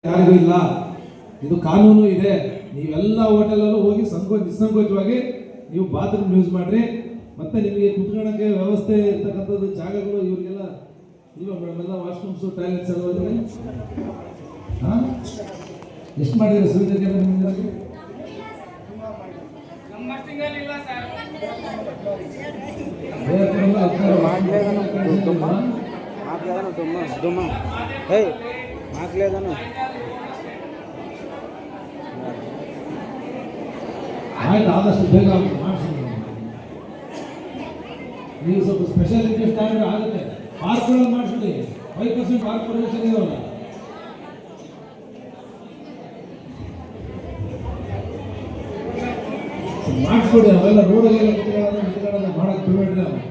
ಯಾರಿಗೂ ಇಲ್ಲ. ಇದು ಕಾನೂನು ಇದೆ. ನೀವೆಲ್ಲ ಹೋಟೆಲಲ್ಲೂ ಹೋಗಿ ನಿಸ್ಸಂಕೋಚವಾಗಿ ನೀವು ಬಾತ್ರೂಮ್ ಯೂಸ್ ಮಾಡ್ರಿ. ಮತ್ತೆ ನಿಮಗೆ ಕುತ್ಕೊಳ್ಳೋಕ್ಕೆ ವ್ಯವಸ್ಥೆ ಇರ್ತಕ್ಕಂಥದ್ದು ಜಾಗಗಳು ಇವರಿಗೆಲ್ಲ ಇಲ್ವಾ ಮೇಡಮ್? ಎಲ್ಲ ವಾಶ್ರೂಮ್ಸು ಟಾಯ್ಲೆಟ್ಸ್ ಎಲ್ಲ ಹೋದ್ರೆ ಹಾಂ ಎಷ್ಟು ಮಾಡಿದ್ರೆ ಸುವಿಧಾಗೆ ನಿಮಗೆ? ಆಯ್ತು, ಆದಷ್ಟು ಬೇಗ ಮಾಡಿಸಿ. ನೀವು ಸ್ವಲ್ಪ ಸ್ಪೆಷಲ್ ಇಂಟ್ರೆಸ್ಟ್ ಆದರೆ ಆಗುತ್ತೆ. ಪಾರ್ಕ್ಗಳಲ್ಲಿ ಮಾಡಿಸ್ಬಿಡಿ. 5% ಪಾರ್ಕ್ ಪರ್ಮಿಷನ್ ಇರೋಲ್ಲ. ಮಾಡಿಸ್ಕೊಡಿ. ಅವೆಲ್ಲ ರೋಡ್ಗೆಲ್ಲ ಮಿತ್ಕೊಳ್ಳೋದು ಮಾಡಕ್ಕೆ ಬಿಡಬೇಡ್ರಿ.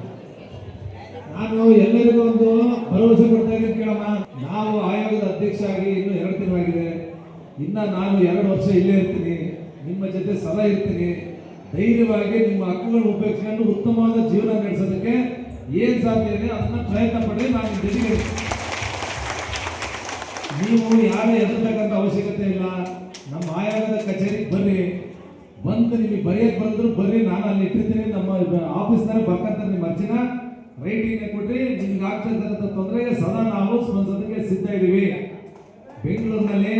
ನಾನು ಎಲ್ಲರಿಗೂ ಒಂದು ಭರವಸೆ ಕೊಡ್ತಾ ಇದ್ದೀನಿ ಕೇಳಮ್ಮ. ನಾವು ಆಯೋಗದ ಅಧ್ಯಕ್ಷ ಆಗಿ ಇನ್ನೂ 2 ತಿಂಗಳಾಗಿದೆ. ಇನ್ನು ನಾನು 2 ವರ್ಷ ಇಲ್ಲೇ ಇರ್ತೀನಿ, ನಿಮ್ಮ ಜೊತೆ ಸದಾ ಇರ್ತೀನಿ. ಧೈರ್ಯವಾಗಿ ನಿಮ್ಮ ಹಕ್ಕುಗಳನ್ನು ಉಪಯೋಗಿಸ್ಕೊಂಡು ಉತ್ತಮವಾದ ಜೀವನ ನಡೆಸೋದಕ್ಕೆ ಏನು ಸಾಧ್ಯ ಇದೆ ಅದನ್ನು ಪ್ರಯತ್ನ ಪಡ್ರಿ. ನಾನು ಜೊತೆಗೆ ನೀವು ಯಾರು ಎದುರ್ತಕ್ಕಂಥ ಅವಶ್ಯಕತೆ ಇಲ್ಲ. ನಮ್ಮ ಆಯೋಗದ ಕಚೇರಿಗೆ ಬರ್ರಿ. ಬಂದು ನಿಮಗೆ ಬರೆಯೋಕ್ಕೆ ಬರೆದ್ರು ಬರ್ರಿ, ನಾನು ಅಲ್ಲಿ ಇಟ್ಟಿರ್ತೀನಿ. ನಮ್ಮ ಆಫೀಸ್ನಾಗ ಬರ್ಕಂತಾರೆ. ನಿಮ್ಮ ಅರ್ಜಿನ ರೈಟಿಂಗ್ ಕೊಡ್ರಿ. ನಿಮ್ಗೆ ಆಗ್ತಕ್ಕಂಥ ತೊಂದರೆಗೆ ಸದಾ ನಾವು ಸ್ಪಂದಿಸೋದಕ್ಕೆ ಸಿದ್ಧ ಇದ್ದೀವಿ. ಬೆಂಗಳೂರಿನಲ್ಲಿ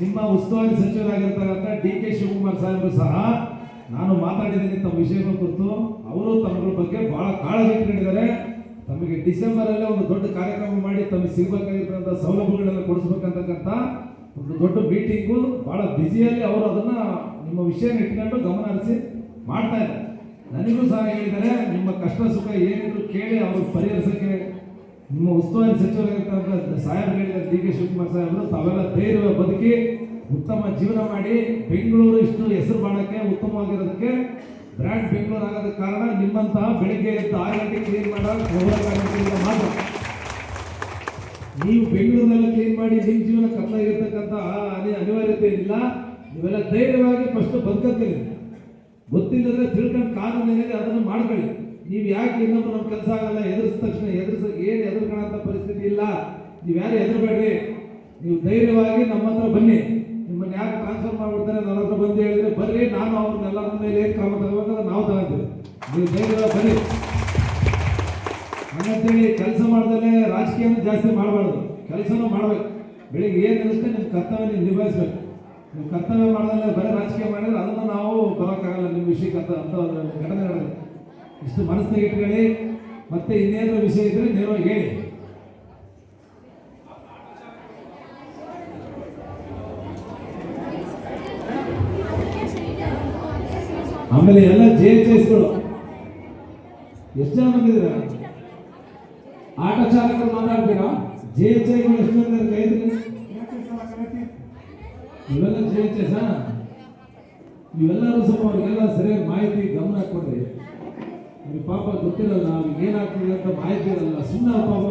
ನಿಮ್ಮ ಉಸ್ತುವಾರಿ ಸಚಿವರಾಗಿರ್ತಕ್ಕಂಥ DK ಶಿವಕುಮಾರ್ ಸಾಹೇಬರು ಸಹ ನಾನು ಮಾತಾಡಿದ್ದೀನಿ ತಮ್ಮ ವಿಷಯಗಳ ಕುರಿತು. ಅವರು ತಮ್ಮಗಳ ಬಗ್ಗೆ ಬಹಳ ಕಾಳಜಿ ಇಟ್ಕೊಂಡಿದ್ದಾರೆ. ತಮಗೆ ಡಿಸೆಂಬರಲ್ಲೇ ಒಂದು ದೊಡ್ಡ ಕಾರ್ಯಕ್ರಮ ಮಾಡಿ ತಮಗೆ ಸಿಗಬೇಕಾಗಿರ್ತಕ್ಕಂಥ ಸೌಲಭ್ಯಗಳನ್ನು ಕೊಡಿಸ್ಬೇಕಂತಕ್ಕಂಥ ಒಂದು ದೊಡ್ಡ ಮೀಟಿಂಗು ಭಾಳ ಬ್ಯುಸಿಯಲ್ಲಿ ಅವರು ಅದನ್ನು ನಿಮ್ಮ ವಿಷಯನ ಇಟ್ಕೊಂಡು ಗಮನ ಹರಿಸಿ ಮಾಡ್ತಾ ಇದ್ದಾರೆ. ನನಗೂ ಸಹ ಹೇಳಿದ್ದಾರೆ, ನಿಮ್ಮ ಕಷ್ಟ ಸುಖ ಏನಿದ್ರು ಕೇಳಿ ಅವರು ಪರಿಹರಿಸೋಕ್ಕೆ ನಿಮ್ಮ ಉಸ್ತುವಾರಿ ಸಚಿವರಾಗಿರ್ತಕ್ಕಂಥ ಸಾಹೇಬರು ಹೇಳಿದ್ದಾರೆ. DK ಶಿವಕುಮಾರ್ ಸಾಹೇಬರು ತಾವೆಲ್ಲ ಧೈರ್ಯ ಬದುಕಿ ಉತ್ತಮ ಜೀವನ ಮಾಡಿ ಬೆಂಗಳೂರು ಇಷ್ಟು ಹೆಸರು ಮಾಡೋಕ್ಕೆ ಉತ್ತಮವಾಗಿರೋದಕ್ಕೆ ಬ್ರ್ಯಾಂಡ್ ಬೆಂಗಳೂರು ಆಗೋದಕ್ಕೆ ಕಾರಣ ನಿಮ್ಮಂತಹ ಬೆಳಿಗ್ಗೆ ಎದ್ದು 6 ಗಂಟೆಗೆ ಕ್ಲೀನ್ ಮಾಡೋದು ಮಾತ್ರ. ನೀವು ಬೆಂಗಳೂರಿನೆಲ್ಲ ಕ್ಲೀನ್ ಮಾಡಿ ನಿಮ್ಮ ಜೀವನ ಕತ್ತಲಾಗಿರ್ತಕ್ಕಂಥ ಅನಿವಾರ್ಯತೆ ಇಲ್ಲ. ನೀವೆಲ್ಲ ಧೈರ್ಯವಾಗಿ ಫಸ್ಟ್ ಬದುಕಂತೀರಿ. ಗೊತ್ತಿಲ್ಲದ್ರೆ ತಿಳ್ಕೊಂಡು ಕಾನೂನು ಏನಿದೆ ಅದನ್ನು ಮಾಡ್ಕೊಳ್ಳಿ. ನೀವು ಯಾಕೆ ಇನ್ನೊಬ್ರು ನಮ್ಮ ಕೆಲಸ ಆಗಲ್ಲ ಎದುರಿಸಿದ ತಕ್ಷಣ ಏನು ಎದುರ್ಕೊಳ್ಳೋಂಥ ಪರಿಸ್ಥಿತಿ ಇಲ್ಲ. ನೀವು ಯಾರು ಹೆದರಬೇಡ್ರಿ. ನೀವು ಧೈರ್ಯವಾಗಿ ನಮ್ಮ ಹತ್ರ ಬನ್ನಿ. ನಿಮ್ಮನ್ನು ಯಾಕೆ ಟ್ರಾನ್ಸ್ಫರ್ ಮಾಡಿಬಿಡ್ತಾರೆ ನನ್ನ ಹತ್ರ ಬಂದು ಹೇಳಿದ್ರೆ ಬರ್ರಿ, ನಾನು ಅವ್ರನ್ನೆಲ್ಲರ ಮೇಲೆ ಏನು ಕ್ರಮ ತಗೋಬೇಕಾದ್ರೆ ನಾವು ತಗೊಂತೀವಿ. ನೀವು ಧೈರ್ಯವಾಗಿ ಬನ್ನಿ. ಹಂಗಂತೇಳಿ ಕೆಲಸ ಮಾಡ್ದೇ ರಾಜಕೀಯನ ಜಾಸ್ತಿ ಮಾಡಬಾರ್ದು. ಕೆಲಸನೂ ಮಾಡಬೇಕು. ಬೆಳಿಗ್ಗೆ ಏನು ಇರುತ್ತೆ ನಿಮ್ಮ ಕರ್ತವ್ಯ ನೀವು ನಿಭಾಯಿಸ್ಬೇಕು. ನೀವು ಕರ್ತವ್ಯ ಮಾಡಿದ್ರೆ ಬರೀ ರಾಜಕೀಯ ಮಾಡಿದ್ರೆ ಅದನ್ನು ನಾವು ಬರೋಕ್ಕಾಗಲ್ಲ. ನಿಮ್ಮ ವಿಷಯಕ್ಕೆ ಅಂತ ಘಟನೆ ನಡೆದಿದೆ. ಇಷ್ಟು ಮನಸ್ಸಿನಾಗ ಇಟ್ಕೊಳ್ಳಿ. ಮತ್ತೆ ಇನ್ನೇನಾದ್ರೂ ವಿಷಯ ಇದ್ರೆ ನೇರವಾಗಿ ಹೇಳಿ. ಆಮೇಲೆ ಎಲ್ಲ JHSಗಳು ಎಷ್ಟು ಜನ ಬಂದಿದ್ದೀರಾ? ಆಟೋ ಚಾಲಕರು ಮಾತಾಡ್ತೀರಾ? JHIಗಳು ಎಷ್ಟು ಜನ ಕೈದ್ರಿ? ಇವೆಲ್ಲ JHS. ಇವೆಲ್ಲರೂ ಸ್ವಲ್ಪ ಅವ್ರಿಗೆಲ್ಲ ಸರಿಯಾಗಿ ಮಾಹಿತಿ ಗಮನ ಕೊಡ್ರಿ. ನಿಮಗೆ ಪಾಪ ಗೊತ್ತಿರಲ್ಲ ಅವ್ರಿಗೆ ಏನಾಗ್ತದೆ ಅಂತ ಮಾಹಿತಿ ಇರಲ್ಲ. ಸುಮ್ಮನೆ ಪಾಪ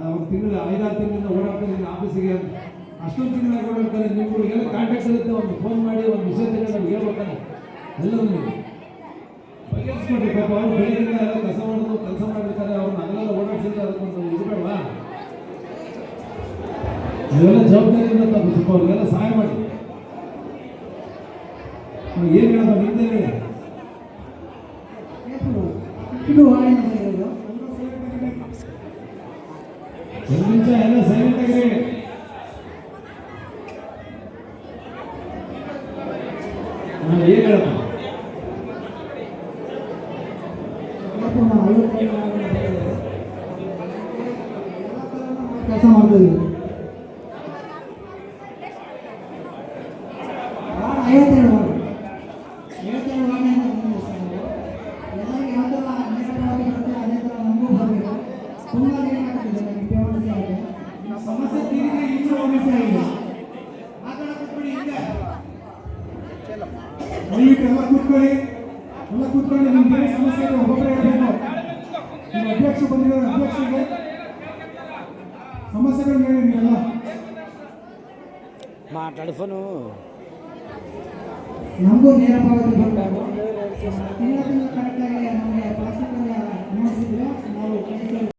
ಅವ್ರು ತಿಂಗಳು 5-6 ತಿಂಗಳಿಂದ ಓಡಾಡ್ತಾರೆ ಆಫೀಸಿಗೆ. ಅಷ್ಟೊಂದು ತಿಂಗಳಾಗಿ ಓಡಾಡ್ತಾರೆ. ನಿಮ್ಗಳಿಗೆಲ್ಲ ಕಾಂಟ್ಯಾಕ್ಟ್ ಇರುತ್ತೆ. ಒಂದು ಫೋನ್ ಮಾಡಿ ಒಂದು ವಿಷಯ ತೆಗೆದು ಅವ್ರಿಗೆ ಹೇಳ್ಬೇಕಲ್ಲ. ಎಲ್ಲರೂ ನೀವು ಬಗೆಹರಿಸ್ಕೊಡ್ರಿ. ಪಾಪ ಅವ್ರು ಬೆಳಗಿಂದ ಎಲ್ಲ ಕೆಲಸ ಮಾಡಿರ್ತಾರೆ. ಅವ್ರನ್ನ ಅದೆಲ್ಲ ಓಡಾಡ್ಸಿದ್ರೆ ಅದಕ್ಕೊಂದು ಇದು ಬೇಡವಾ? ನೀವೆಲ್ಲ ಜವಾಬ್ದಾರಿಯಿಂದ ಸ್ವಲ್ಪ ಅವ್ರಿಗೆಲ್ಲ ಸಹಾಯ ಮಾಡಿ. ಏನು ಹೇಳೋದು ನಿಮ್ದೇ ಹೇಳಿ. ಒಂದು ನಿಮಿಷ ಎಲ್ಲ ಸೈಲೆಂಟ್ ಆಗಿರಿ. ನಾನು ಏನು ಹೇಳಪ್ಪ ಕೆಲಸ ಮಾಡ್ತೀವಿ. 57 ಸಮಸ್ಯೆ ತೀರಿದ್ರೆ ಇನ್ನೂ ಸಮಸ್ಯೆ ಆಗಿದೆ. ಎಲ್ಲ ಕೂತ್ಕೊಳ್ಳಿ. ನಿಮ್ಗೆ ಸಮಸ್ಯೆ ಒಬ್ಬೊಬ್ಬರೇ ಹೇಳ್ಬೇಕು. ನಿಮ್ಮ ಅಧ್ಯಕ್ಷ ಬಂದಿರೋ ಅಧ್ಯಕ್ಷರಿಗೆ ಸಮಸ್ಯೆಗಳು ಹೇಳಿ. ನೀವೆಲ್ಲ ಮಾತಾಡಿ ಫೋನು ನಮಗೂ ನೇರ ಪಾವತಿ ಬಂದಾಗ ತಿಂಗಳ ಕರೆಕ್ಟಾಗಿ ನಮಗೆ ಪ್ಲಾಸ್ಟಿಕ್ ಅನ್ನ ನಾವು